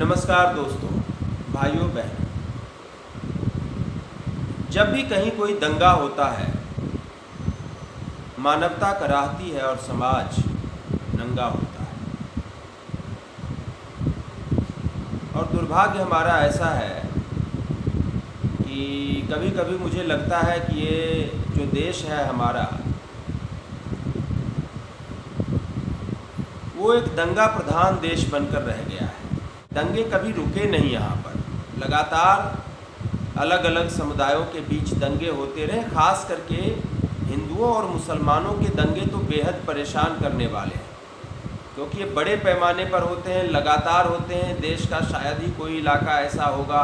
नमस्कार दोस्तों, भाइयों बहनों। जब भी कहीं कोई दंगा होता है, मानवता कराहती है और समाज नंगा होता है। और दुर्भाग्य हमारा ऐसा है कि कभी कभी मुझे लगता है कि ये जो देश है हमारा, वो एक दंगा प्रधान देश बनकर रह गया है। दंगे कभी रुके नहीं। यहाँ पर लगातार अलग अलग समुदायों के बीच दंगे होते रहे। खास करके हिंदुओं और मुसलमानों के दंगे तो बेहद परेशान करने वाले हैं, क्योंकि ये बड़े पैमाने पर होते हैं, लगातार होते हैं। देश का शायद ही कोई इलाका ऐसा होगा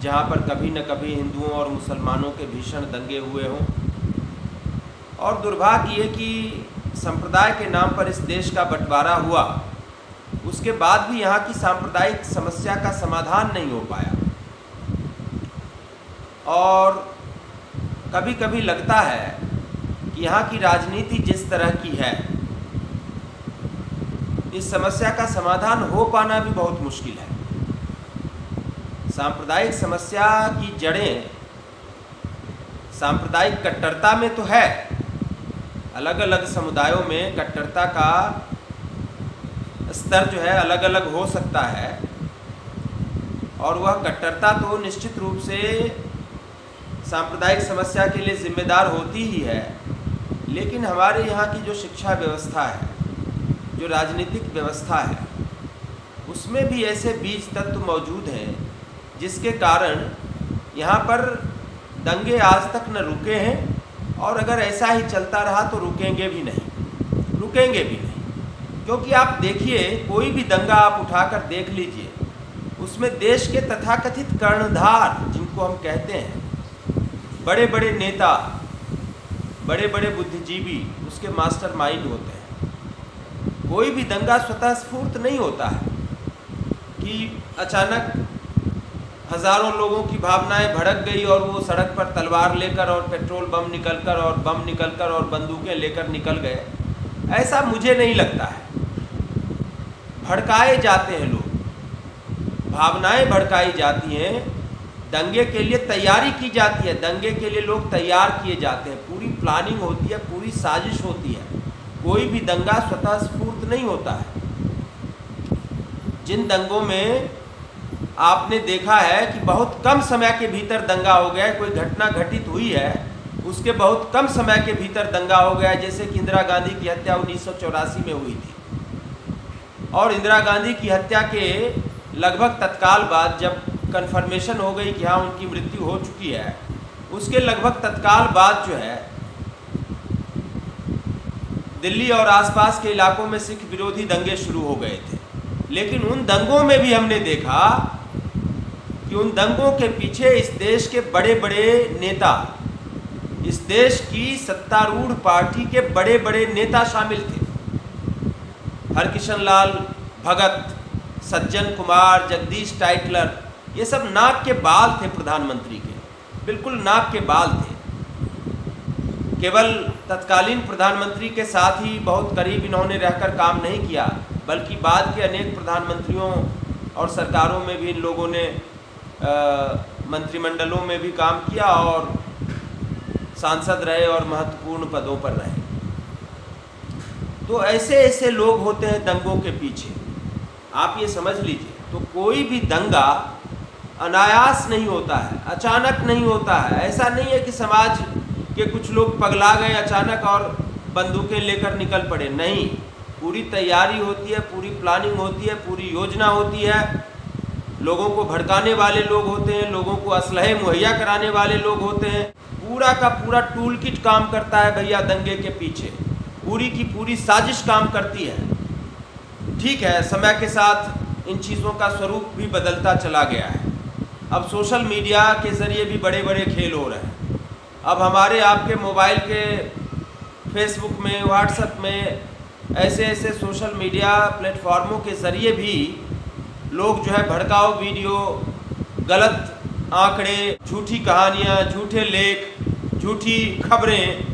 जहाँ पर कभी न कभी हिंदुओं और मुसलमानों के भीषण दंगे हुए हों। और दुर्भाग्य ये कि संप्रदाय के नाम पर इस देश का बंटवारा हुआ, उसके बाद भी यहाँ की सांप्रदायिक समस्या का समाधान नहीं हो पाया। और कभी कभी लगता है कि यहाँ की राजनीति जिस तरह की है, इस समस्या का समाधान हो पाना भी बहुत मुश्किल है। सांप्रदायिक समस्या की जड़ें सांप्रदायिक कट्टरता में तो है। अलग अलग समुदायों में कट्टरता का स्तर जो है अलग अलग हो सकता है, और वह कट्टरता तो निश्चित रूप से सांप्रदायिक समस्या के लिए जिम्मेदार होती ही है। लेकिन हमारे यहाँ की जो शिक्षा व्यवस्था है, जो राजनीतिक व्यवस्था है, उसमें भी ऐसे बीज तत्व मौजूद हैं जिसके कारण यहाँ पर दंगे आज तक न रुके हैं, और अगर ऐसा ही चलता रहा तो रुकेंगे भी नहीं। क्योंकि आप देखिए, कोई भी दंगा आप उठाकर देख लीजिए, उसमें देश के तथाकथित कर्णधार जिनको हम कहते हैं, बड़े बड़े नेता, बड़े बड़े बुद्धिजीवी, उसके मास्टरमाइंड होते हैं। कोई भी दंगा स्वतः स्फूर्त नहीं होता है कि अचानक हज़ारों लोगों की भावनाएं भड़क गई और वो सड़क पर तलवार लेकर और पेट्रोल बम निकलकर और बंदूकें लेकर निकल गए। ऐसा मुझे नहीं लगता है। भड़काए जाते हैं लोग, भावनाएं भड़काई जाती हैं, दंगे के लिए तैयारी की जाती है, दंगे के लिए लोग तैयार किए जाते हैं, पूरी प्लानिंग होती है, पूरी साजिश होती है। कोई भी दंगा स्वतः स्फूर्त नहीं होता है। जिन दंगों में आपने देखा है कि बहुत कम समय के भीतर दंगा हो गया है, कोई घटना घटित हुई है, उसके बहुत कम समय के भीतर दंगा हो गया है, जैसे कि इंदिरा गांधी की हत्या 1984 में हुई थी। और इंदिरा गांधी की हत्या के लगभग तत्काल बाद जब कन्फर्मेशन हो गई कि हाँ उनकी मृत्यु हो चुकी है, उसके लगभग तत्काल बाद जो है दिल्ली और आसपास के इलाकों में सिख विरोधी दंगे शुरू हो गए थे। लेकिन उन दंगों में भी हमने देखा कि उन दंगों के पीछे इस देश के बड़े बड़े नेता, इस देश की सत्तारूढ़ पार्टी के बड़े बड़े नेता शामिल थे। हरकिशन लाल भगत, सज्जन कुमार, जगदीश टाइटलर, ये सब नाक के बाल थे प्रधानमंत्री के, बिल्कुल नाक के बाल थे। केवल तत्कालीन प्रधानमंत्री के साथ ही बहुत करीब इन्होंने रहकर काम नहीं किया, बल्कि बाद के अनेक प्रधानमंत्रियों और सरकारों में भी इन लोगों ने मंत्रिमंडलों में भी काम किया और सांसद रहे और महत्वपूर्ण पदों पर रहे। तो ऐसे ऐसे लोग होते हैं दंगों के पीछे, आप ये समझ लीजिए। तो कोई भी दंगा अनायास नहीं होता है, अचानक नहीं होता है। ऐसा नहीं है कि समाज के कुछ लोग पगला गए अचानक और बंदूकें लेकर निकल पड़े। नहीं, पूरी तैयारी होती है, पूरी प्लानिंग होती है, पूरी योजना होती है। लोगों को भड़काने वाले लोग होते हैं, लोगों को असलहे मुहैया कराने वाले लोग होते हैं। पूरा का पूरा टूल किट काम करता है भैया दंगे के पीछे, पूरी की पूरी साजिश काम करती है। ठीक है, समय के साथ इन चीज़ों का स्वरूप भी बदलता चला गया है। अब सोशल मीडिया के ज़रिए भी बड़े बड़े खेल हो रहे हैं। अब हमारे आपके मोबाइल के फेसबुक में, व्हाट्सएप में, ऐसे ऐसे सोशल मीडिया प्लेटफॉर्मों के ज़रिए भी लोग जो है भड़काऊ वीडियो, गलत आंकड़े, झूठी कहानियाँ, झूठे लेख, झूठी खबरें,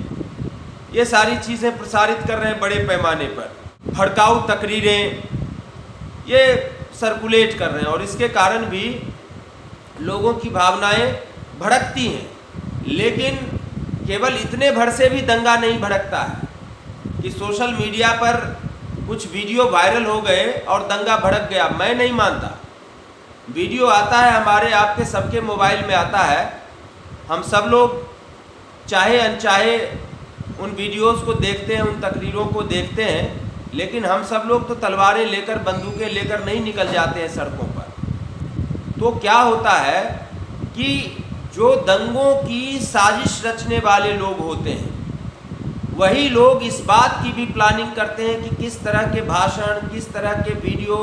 ये सारी चीज़ें प्रसारित कर रहे हैं बड़े पैमाने पर। भड़काऊ तकरीरें, ये सर्कुलेट कर रहे हैं और इसके कारण भी लोगों की भावनाएं भड़कती हैं। लेकिन केवल इतने भर से भी दंगा नहीं भड़कता है कि सोशल मीडिया पर कुछ वीडियो वायरल हो गए और दंगा भड़क गया। मैं नहीं मानता। वीडियो आता है, हमारे आपके सबके मोबाइल में आता है, हम सब लोग चाहे अनचाहे उन वीडियोस को देखते हैं, उन तकरीरों को देखते हैं, लेकिन हम सब लोग तो तलवारें लेकर, बंदूकें लेकर नहीं निकल जाते हैं सड़कों पर। तो क्या होता है कि जो दंगों की साजिश रचने वाले लोग होते हैं, वही लोग इस बात की भी प्लानिंग करते हैं कि किस तरह के भाषण, किस तरह के वीडियो,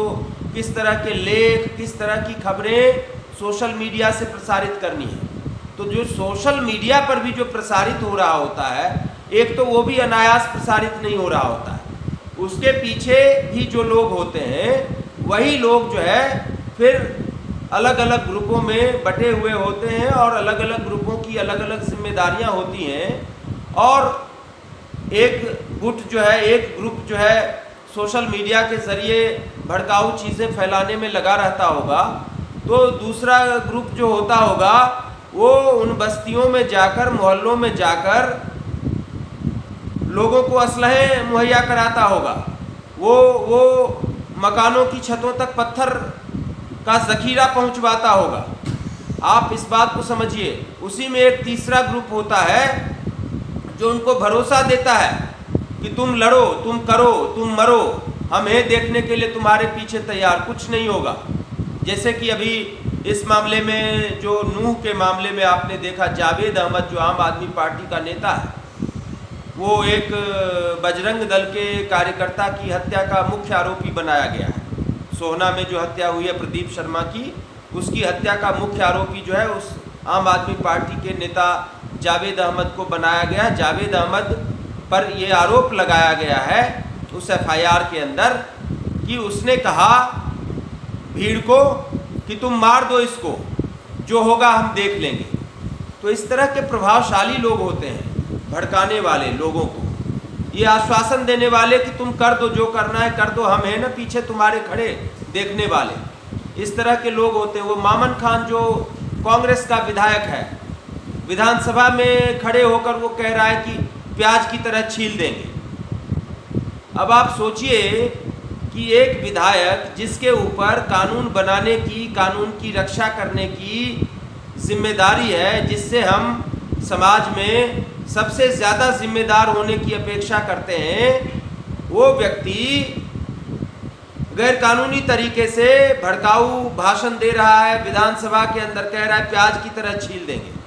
किस तरह के लेख, किस तरह की खबरें सोशल मीडिया से प्रसारित करनी है। तो जो सोशल मीडिया पर भी जो प्रसारित हो रहा होता है, एक तो वो भी अनायास प्रसारित नहीं हो रहा होता है, उसके पीछे भी जो लोग होते हैं वही लोग जो है फिर अलग अलग ग्रुपों में बटे हुए होते हैं और अलग अलग ग्रुपों की अलग अलग जिम्मेदारियां होती हैं। और एक गुट जो है, एक ग्रुप जो है सोशल मीडिया के ज़रिए भड़काऊ चीज़ें फैलाने में लगा रहता होगा, तो दूसरा ग्रुप जो होता होगा वो उन बस्तियों में जाकर, मोहल्लों में जाकर लोगों को असलहे मुहैया कराता होगा। वो मकानों की छतों तक पत्थर का ज़ख़ीरा पहुंचवाता होगा। आप इस बात को समझिए। उसी में एक तीसरा ग्रुप होता है जो उनको भरोसा देता है कि तुम लड़ो, तुम करो, तुम मरो, हम हैं देखने के लिए तुम्हारे पीछे तैयार, कुछ नहीं होगा। जैसे कि अभी इस मामले में, जो नूह के मामले में आपने देखा, जावेद अहमद जो आम आदमी पार्टी का नेता है, वो एक बजरंग दल के कार्यकर्ता की हत्या का मुख्य आरोपी बनाया गया है। सोहना में जो हत्या हुई है प्रदीप शर्मा की, उसकी हत्या का मुख्य आरोपी जो है उस आम आदमी पार्टी के नेता जावेद अहमद को बनाया गया। जावेद अहमद पर ये आरोप लगाया गया है उस एफआईआर के अंदर कि उसने कहा भीड़ को कि तुम मार दो इसको, जो होगा हम देख लेंगे। तो इस तरह के प्रभावशाली लोग होते हैं, भड़काने वाले लोगों को, ये आश्वासन देने वाले कि तुम कर दो, जो करना है कर दो, हम हैं ना पीछे तुम्हारे खड़े देखने वाले। इस तरह के लोग होते हैं। वो मामन खान जो कांग्रेस का विधायक है, विधानसभा में खड़े होकर वो कह रहा है कि प्याज की तरह छील देंगे। अब आप सोचिए कि एक विधायक जिसके ऊपर कानून बनाने की, कानून की रक्षा करने की जिम्मेदारी है, जिससे हम समाज में सबसे ज़्यादा जिम्मेदार होने की अपेक्षा करते हैं, वो व्यक्ति गैर कानूनी तरीके से भड़काऊ भाषण दे रहा है, विधानसभा के अंदर कह रहा है प्याज की तरह छील देंगे।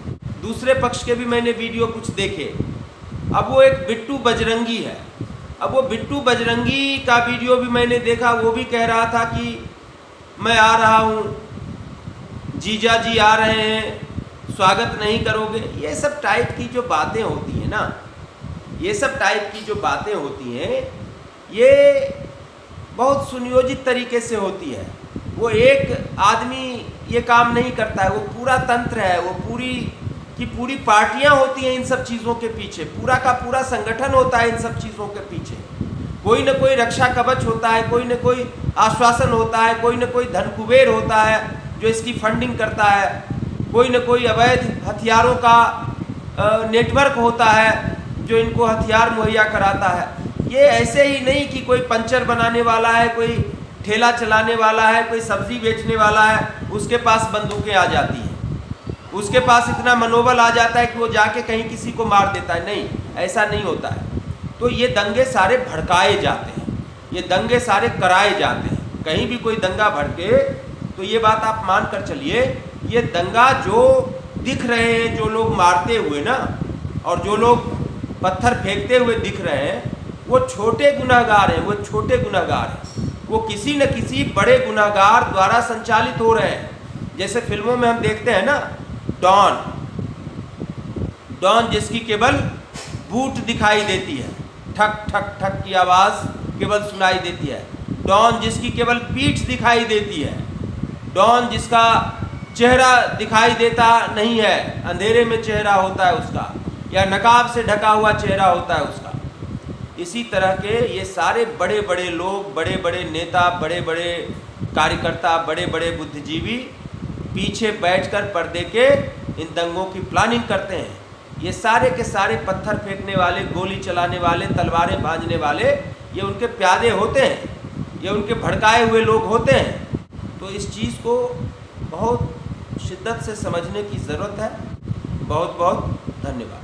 दूसरे पक्ष के भी मैंने वीडियो कुछ देखे। अब वो एक बिट्टू बजरंगी है, अब वो बिट्टू बजरंगी का वीडियो भी मैंने देखा। वो भी कह रहा था कि मैं आ रहा हूँ, जीजा जी आ रहे हैं, स्वागत नहीं करोगे। ये सब टाइप की जो बातें होती हैं ना, ये सब टाइप की जो बातें होती हैं, ये बहुत सुनियोजित तरीके से होती है। वो एक आदमी ये काम नहीं करता है, वो पूरा तंत्र है, वो पूरी की पूरी पार्टियां होती हैं इन सब चीज़ों के पीछे, पूरा का पूरा संगठन होता है इन सब चीज़ों के पीछे। कोई न कोई रक्षा कवच होता है, कोई न कोई आश्वासन होता है, कोई न कोई धन कुबेर होता है जो इसकी फंडिंग करता है, कोई न कोई अवैध हथियारों का नेटवर्क होता है जो इनको हथियार मुहैया कराता है। ये ऐसे ही नहीं कि कोई पंचर बनाने वाला है, कोई ठेला चलाने वाला है, कोई सब्जी बेचने वाला है, उसके पास बंदूकें आ जाती हैं, उसके पास इतना मनोबल आ जाता है कि वो जाके कहीं किसी को मार देता है। नहीं, ऐसा नहीं होता है। तो ये दंगे सारे भड़काए जाते हैं, ये दंगे सारे कराए जाते हैं। कहीं भी कोई दंगा भड़के तो ये बात आप मान कर चलिए, ये दंगा जो दिख रहे हैं, जो लोग मारते हुए ना, और जो लोग पत्थर फेंकते हुए दिख रहे हैं, वो छोटे गुनहगार हैं, वो छोटे गुनहगार हैं, वो किसी न किसी बड़े गुनहगार द्वारा संचालित हो रहे हैं। जैसे फिल्मों में हम देखते हैं ना, डॉन जिसकी केवल बूट दिखाई देती है, ठक ठक ठक की आवाज़ केवल सुनाई देती है, डॉन जिसकी केवल पीठ दिखाई देती है, डॉन जिसका चेहरा दिखाई देता नहीं है, अंधेरे में चेहरा होता है उसका, या नकाब से ढका हुआ चेहरा होता है उसका। इसी तरह के ये सारे बड़े बड़े लोग, बड़े बड़े नेता, बड़े बड़े कार्यकर्ता, बड़े बड़े बुद्धिजीवी पीछे बैठकर पर्दे के इन दंगों की प्लानिंग करते हैं। ये सारे के सारे पत्थर फेंकने वाले, गोली चलाने वाले, तलवारें भांजने वाले, ये उनके प्यादे होते हैं, ये उनके भड़काए हुए लोग होते हैं। तो इस चीज़ को बहुत शिद्दत से समझने की ज़रूरत है। बहुत बहुत धन्यवाद।